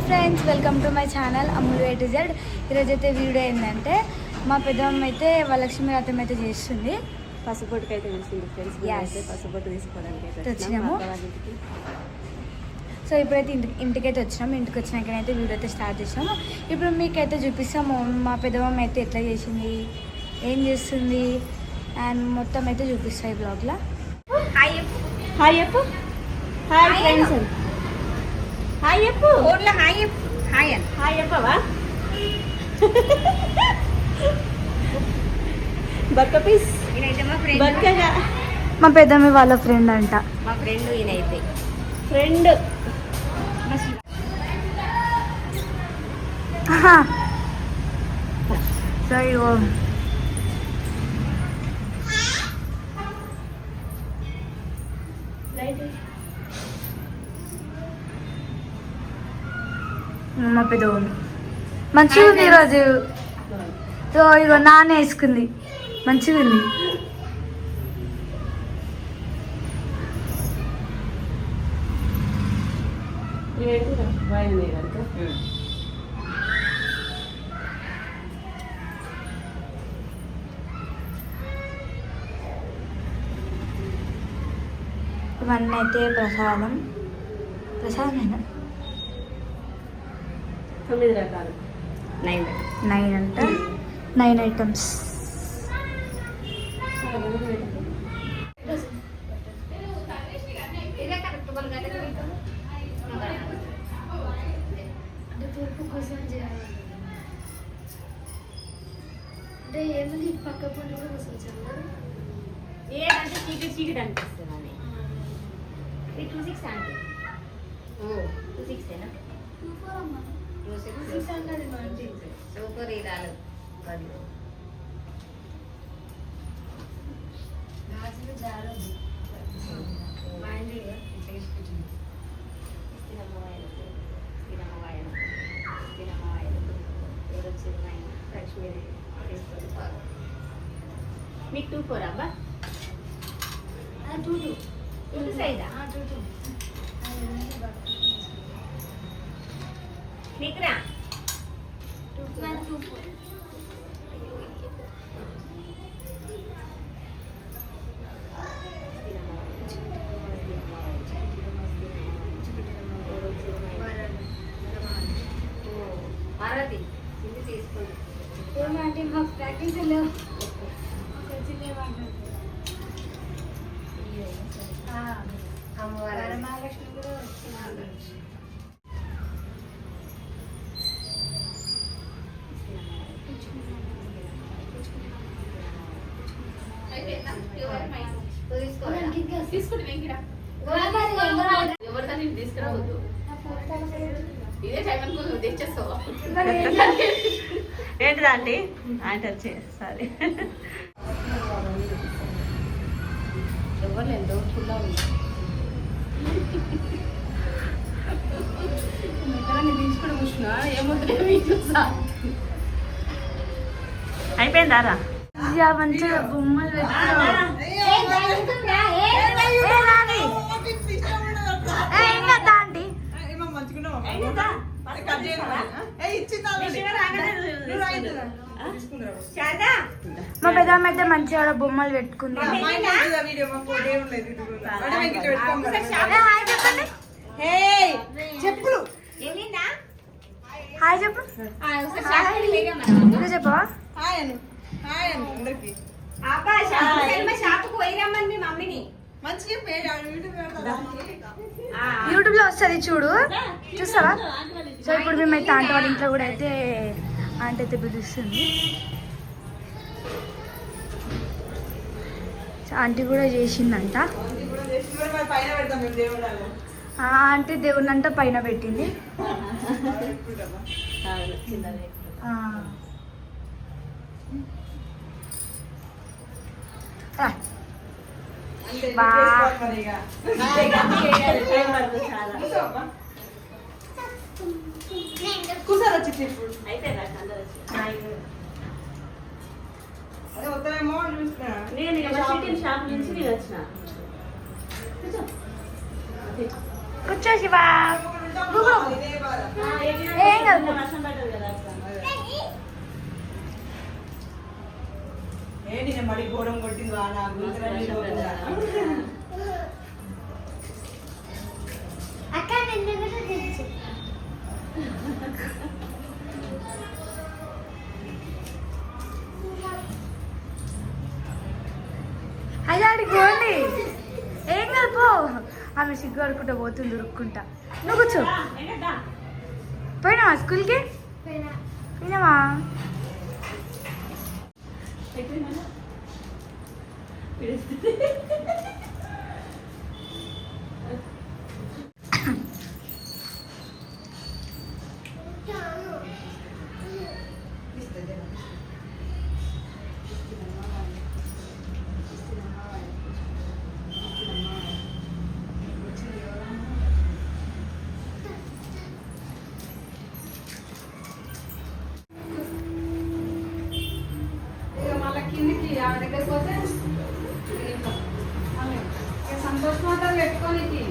Friends, welcome to my channel Ammulu A to Z. ఈరోజైతే video ఏంటంటే మా పెద్దమ్మ అయితే వరలక్ష్మి వ్రతం అయితే చేస్తుంది. పసుపొట్టుకు అయితే తెలిసింది ఫ్రెండ్స్. పసుపొట్టు తీసుకోవడానికి వచ్చినాము. సో ఇప్పుడైతే ఇంటికైతే వచ్చినాము. ఇంటికి వచ్చినాకనైతే వీడియో అయితే స్టార్ట్ చేసినాము. ఇప్పుడు మీకైతే చూపిస్తాము మా పెద్దమ్మ అయితే ఎట్లా చేసింది, ఏం చేస్తుంది అండ్ మొత్తం అయితే చూపిస్తాయి బ్లాగ్లో. హాయ్ చెప్పు. Hi friends. హాయ్ చెప్పు. హాయ్ చెప్పవా? బక్క పీస్. మా పెద్దమ్మ వాళ్ళ ఫ్రెండ్ అంట. మా ఫ్రెండ్ ఈయనైతే ఫ్రెండ్. సో ఇగో మా పెద్దమ్మ మంచిగా ఉంది ఈరోజు. సో ఇగో నాన్న వేసుకుంది, మంచిగా ఉంది. ఇవన్నీ అయితే ప్రసాదమేనా? 9 రకాలు. 9 అంట. 9 ఐటమ్స్. అంటే ఏమని పక్క పండు కూడా వస్తుంది ఏదంటే చీకటి అనిపిస్తుంది అని. 26 అంటే 26ఏనా? 26 సూపర్. ఇదాలు మీకు 24 అబ్బా? 2 సైదా? నీకురా పార్వతి ఇది తీసుకోండి. ఏమంటే మాకు ప్రాక్టీస్ లేవు. వరమహాలక్ష్మి కూడా వచ్చినారు. తీసుకురావద్దు. ఇదే టైం తెచ్చేస్తావా? ఏంటిదా అండి? అంటే వచ్చే సారీ ఎవరు లేదు. డౌట్ఫుల్గా ఉంది. తీసుకుని కూర్చున్నా ఏమవుతుంది చూసా. అయిపోయిందారా? మంచిగా బొమ్మలు మా పెద్దమ్మ అయితే మంచిగా బొమ్మలు పెట్టుకుంది. చెప్పులు హాయ్ చెప్పు. చెప్పవా? యూట్యూబ్ లో వస్తుంది, చూస్తావా? సో ఇప్పుడు మేమైతే ఆంటీ వాళ్ళ ఇంట్లో కూడా అయితే ఆంటీ అయితే పిలుస్తుంది. ఆంటీ కూడా చేసిందంట. ఆంటీ దేవుడిని అంతా పైన పెట్టింది. బా. కూర్చోరు వచ్చి ఇప్పుడు అయితే అందరూ అదే వస్తామేమో అని చూస్తున్నా. నేను చికెన్ షాప్ నుంచి నేను వచ్చిన కూర్చో శివ. ఇదే బాధ. ఏం కాదు. వర్షం పడ్డది కదా అట్లా. ఏంటి నేను మడి ఘోరం కొట్టింది వాన గుంతలన్నీ లోపల. అక్క నిన్ను కూడా తెచ్చు. అయ్యా అడిగోండి. ఏం కలుపు. ఆమె సిగ్గు అడుకుంటా పోతుంది ఉరుక్కుంటా. నువ్వు కూర్చో. పోయినావా స్కూల్కి? పోయినా. పోయినావా? మళ్ళీ కిందికి ఆమె దగ్గర పోతే సంతోష మాటలు పెట్టుకోనికి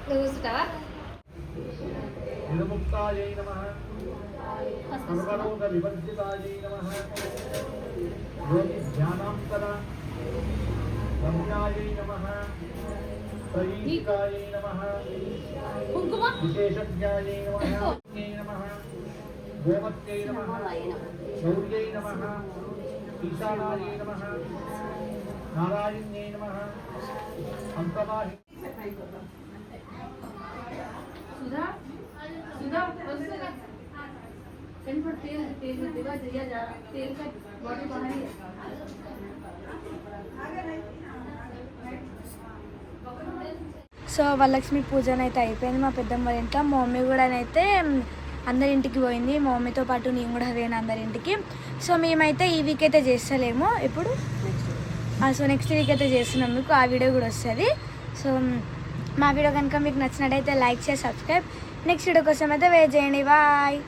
చూస్తావా? విముక్తాయై నమః సర్వరోగ వివర్జితాయై నమః యోగి ధ్యానాంతర రమ్యాయై నమః ప్రయీకాయై నమః విశేషజ్ఞాయై నమః గోమత్యై నమః శౌర్యై నమః ఈశానాయై నమః నారాయణ్యై నమః అంతమాహి सुधा सुधा तेल तेल देगा दिया जा तेल का बॉडी बाहर ही సో వరలక్ష్మి పూజనైతే అయిపోయింది మా పెద్దమ్మ వాళ్ళ ఇంట్లో. మా మమ్మీ కూడా అయితే అందరింటికి పోయింది. మా మమ్మీతో పాటు నేను కూడా పోయాను అందరింటికి. సో మేమైతే ఈ వీక్ అయితే చేస్తలేము. ఎప్పుడు సో నెక్స్ట్ వీక్ అయితే చేస్తున్నాం. మీకు ఆ వీడియో కూడా వస్తుంది. సో మా వీడియో కనుక మీకు నచ్చినట్టయితే లైక్ చేసి సబ్స్క్రైబ్. నెక్స్ట్ వీడియో కోసం అయితే వెయిట్ చేయండి. బాయ్.